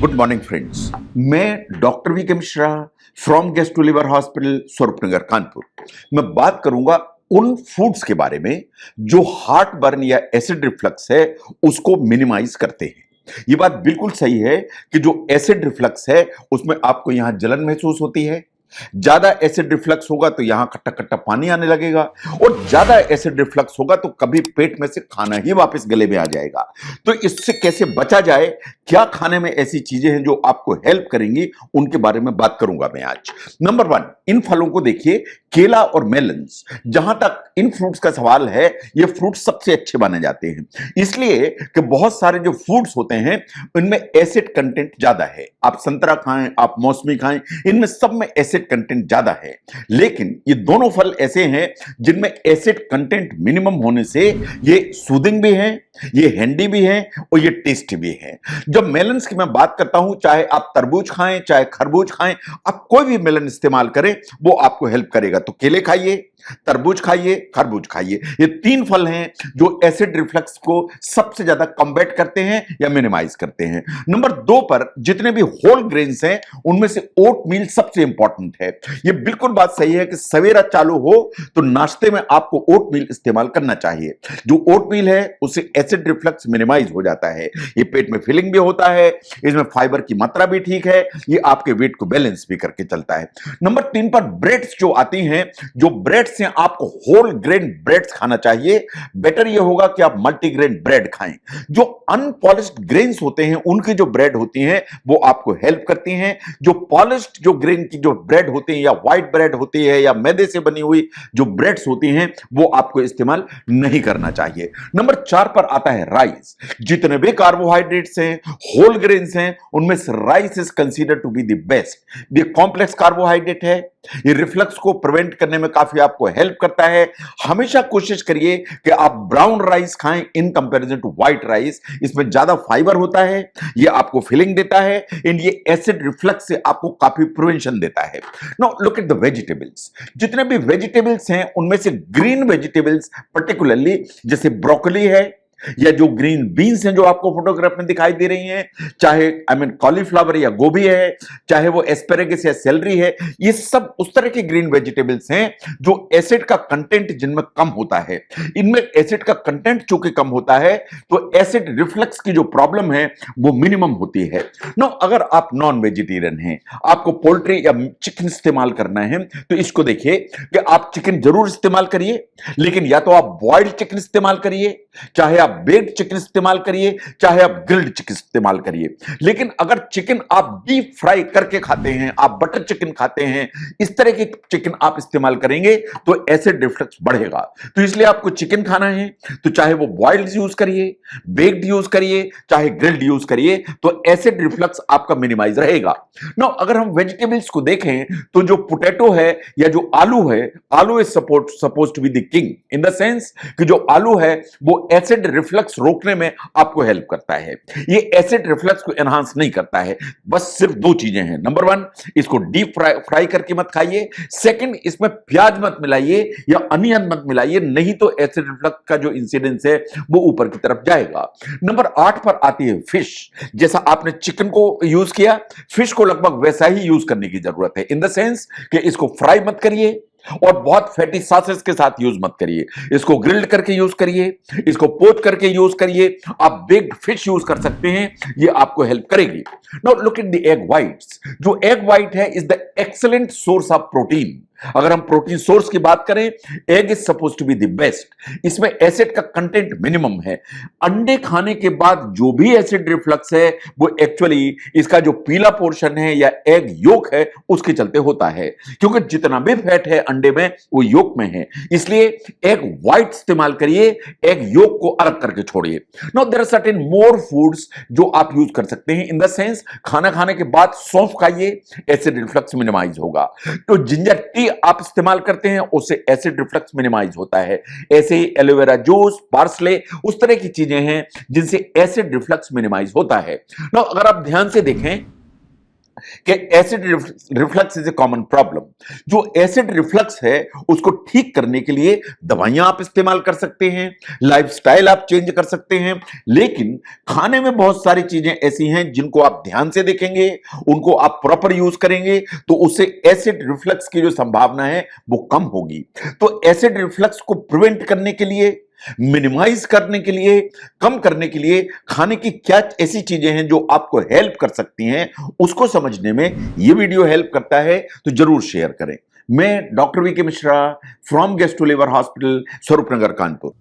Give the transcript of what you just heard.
Good morning friends, मैं doctor V K Mishra from gastro liver hospital Swaroopnagar Kanpur. मैं बात करूंगा उन फूड्स के बारे में जो हार्ट बर्न या एसिड रिफ्लक्स है उसको मिनिमाइज करते हैं। ये बात बिल्कुल सही है कि जो एसिड रिफ्लक्स है उसमें आपको यहां जलन महसूस होती है, ज्यादा एसिड रिफ्लक्स होगा तो यहां खट्टा खट्टा पानी आने लगेगा, और ज्यादा एसिड रिफ्लक्स होगा तो कभी पेट में से खाना ही वापस गले में आ जाएगा। तो इससे कैसे बचा जाए, क्या खाने में ऐसी चीजें हैं जो आपको हेल्प करेंगी, उनके बारे में बात करूंगा मैं आज। नंबर 1, इन फलों को देखिए, केला और मेलन्स। जहां तक इन फ्रूट्स का सवाल है, ये फ्रूट्स सबसे अच्छे माने जाते हैं, इसलिए कि बहुत सारे जो फ्रूट्स होते हैं इनमें एसिड कंटेंट ज्यादा है। आप संतरा खाएं, आप मौसमी खाएं, इनमें सब में एसिड कंटेंट ज्यादा है। लेकिन ये दोनों फल ऐसे हैं जिनमें एसिड कंटेंट मिनिमम होने से ये सूदिंग भी हैं, ये हैंडी भी हैं और ये टेस्टी भी हैं। जब मेलन्स की मैं बात करता हूं, चाहे आप तरबूज खाएं चाहे खरबूज खाएं, आप कोई भी मेलन इस्तेमाल करें वो आपको हेल्प करेगा। तो केले खाइए, तरबूज खाइए, खरबूज खाइए। ये 3 फल हैं जो एसिड रिफ्लक्स को सबसे ज्यादा कॉम्बैट करते हैं या मिनिमाइज करते हैं। नंबर 2 पर जितने भी होल ग्रेन्स हैं उनमें से ओट मील सबसे इंपॉर्टेंट है। ये बिल्कुल बात सही है कि सवेरा चालू हो तो नाश्ते में आपको ओट मील इस्तेमाल करना चाहिए। जो ओट मील है उससे एसिड रिफ्लक्स मिनिमाइज हो जाता है, ये पेट में फिलिंग भी होता है, इसमें फाइबर की मात्रा भी ठीक है, ये आपके वेट को बैलेंस भी करके चलता है। नंबर 3 पर ब्रेड्स जो आती हैं, जो ब्रेड्स हैं आपको होल ग्रेन ब्रेड्स खाना चाहिए। बेटर ये होगा कि आप मल्टीग्रेन ब्रेड खाएं। जो अनपॉलिश्ड ग्रेन्स होते हैं उनकी जो ब्रेड होती हैं वो आपको हेल्प करती हैं। जो पॉलिश्ड जो ग्रेन की जो ब्रेड होती है या व्हाइट ब्रेड होती है या मैदे से बनी हुई जो ब्रेड्स होती हैं वो आपको इस्तेमाल नहीं करना चाहिए। नंबर 4 पर आता है राइस। जितने भी कार्बोहाइड्रेट्स हैं, होल ग्रेन्स हैं, उनमें से rice is consider to be the best. ये कॉम्प्लेक्स कार्बोहाइड्रेट है, ये रिफ्लक्स को प्रिवेंट करने में काफी आपको हेल्प करता है। हमेशा कोशिश करिए कि आप ब्राउन राइस खाएं in comparison to white rice. इसमें ज्यादा फाइबर होता है, ये आपको फिलिंग देता है एंड ये एसिड रिफ्लक्स से आपको काफी प्रिवेंशन देता है। Now look at the vegetables. जितने भी वेजिटेबल्स हैं उनमें से ग्रीन वेजिटेबल्स पर्टिकुलरली जैसे ब्रोकली है या जो ग्रीन बीन्स हैं जो आपको फोटोग्राफ में दिखाई दे रही हैं, चाहे कॉलीफ्लावर या गोभी है, चाहे वो एस्पेरेगस या सेलरी है, ये सब उस तरह के ग्रीन वेजिटेबल्स हैं जो एसिड का कंटेंट जिनमें कम होता है। इनमें एसिड का कंटेंट चूंकि कम होता है तो एसिड रिफ्लक्स की जो प्रॉब्लम है वो मिनिमम होती है। नो, अगर आप नॉन वेजिटेरियन हैं, आपको पोल्ट्री या चिकन इस्तेमाल करना है, तो इसको देखिए कि आप चिकन जरूर इस्तेमाल करिए, लेकिन या तो आप बॉइल्ड चिकन इस्तेमाल करिए, चाहे आप बेक्ड चिकन इस्तेमाल करिए, चाहे आप ग्रिल्ड चिकन इस्तेमाल करिए। लेकिन अगर चिकन आप डीप फ्राई करके खाते हैं, आप बटर चिकन खाते हैं, इस तरह के चिकन आप इस्तेमाल करेंगे तो एसिड रिफ्लक्स बढ़ेगा। तो इसलिए आपको चिकन खाना है तो चाहे वो बॉइल्ड यूज करिए, बेक्ड यूज करिए, चाहे ग्रिल्ड यूज करिए, तो एसिड रिफ्लक्स आपका मिनिमाइज रहेगा। नाउ अगर हम वेजिटेबल्स को देखें तो जो पोटैटो है या जो आलू है, आलू is supposed to be the king in the sense कि जो आलू है वो एसिड रिफ्लक्स रोकने में आपको हेल्प करता है। ये एसिड रिफ्लक्स को एनहांस नहीं करता है। बस सिर्फ 2 चीजें हैं। नंबर 1, इसको डीप फ्राई करके मत खाइए। सेकंड, इसमें प्याज मत मिलाइए या अनियन मत मिलाइए, नहीं तो एसिड रिफ्लक्स का जो इंसिडेंस है वो ऊपर की तरफ जाएगा। नंबर 8 पर आती है फिश। जैसा आपने चिकन को यूज किया, फिश को लगभग वैसा ही यूज करने की जरूरत है, इन द सेंस कि इसको फ्राई मत करिए और बहुत फैटी सॉसेस के साथ यूज मत करिए। इसको ग्रिल्ड करके यूज करिए, इसको पोच करके यूज करिए, आप बेक्ड फिश यूज कर सकते हैं, ये आपको हेल्प करेगी। Now look at the egg whites. जो एग व्हाइट है is the excellent source of protein. अगर हम प्रोटीन सोर्स की बात करें, egg is suppose to be the best. इसमें एसिड का कंटेंट मिनिमम है। अंडे खाने के बाद जो भी एसिड रिफ्लक्स है वो एक्चुअली इसका जो पीला पोर्शन है या एग योक है उसके चलते होता है, क्योंकि जितना भी फैट है अंडे में वो योक में है। इसलिए एग व्हाइट इस्तेमाल करिए, एग योक को अलग करके छोड़िए। Now there are certain more foods जो आप यूज कर सकते हैं, इन द सेंस खाना खाने के बाद सौंफ खाइए, एसिड रिफ्लक्स मिनिमाइज होगा। तो जिंजर टी आप इस्तेमाल करते हैं उससे एसिड रिफ्लक्स मिनिमाइज होता है। ऐसे ही एलोवेरा जूस, पार्सले, उस तरह की चीजें हैं जिनसे एसिड रिफ्लक्स मिनिमाइज होता है। नाउ अगर आप ध्यान से देखें, कि acid reflux is a common problem. जो एसिड रिफ्लक्स है उसको ठीक करने के लिए दवाइयां आप इस्तेमाल कर सकते हैं, लाइफस्टाइल आप चेंज कर सकते हैं, लेकिन खाने में बहुत सारी चीजें ऐसी हैं जिनको आप ध्यान से देखेंगे, उनको आप प्रॉपर यूज करेंगे तो उससे एसिड रिफ्लक्स की जो संभावना है वो कम होगी। तो एसिड रिफ्लक्स को प्रिवेंट करने के लिए, मिनिमाइज करने के लिए, कम करने के लिए खाने की क्या ऐसी चीजें हैं जो आपको हेल्प कर सकती हैं, उसको समझने में यह वीडियो हेल्प करता है तो जरूर शेयर करें। मैं doctor V K Mishra from gastro liver hospital, Swaroopnagar, Kanpur.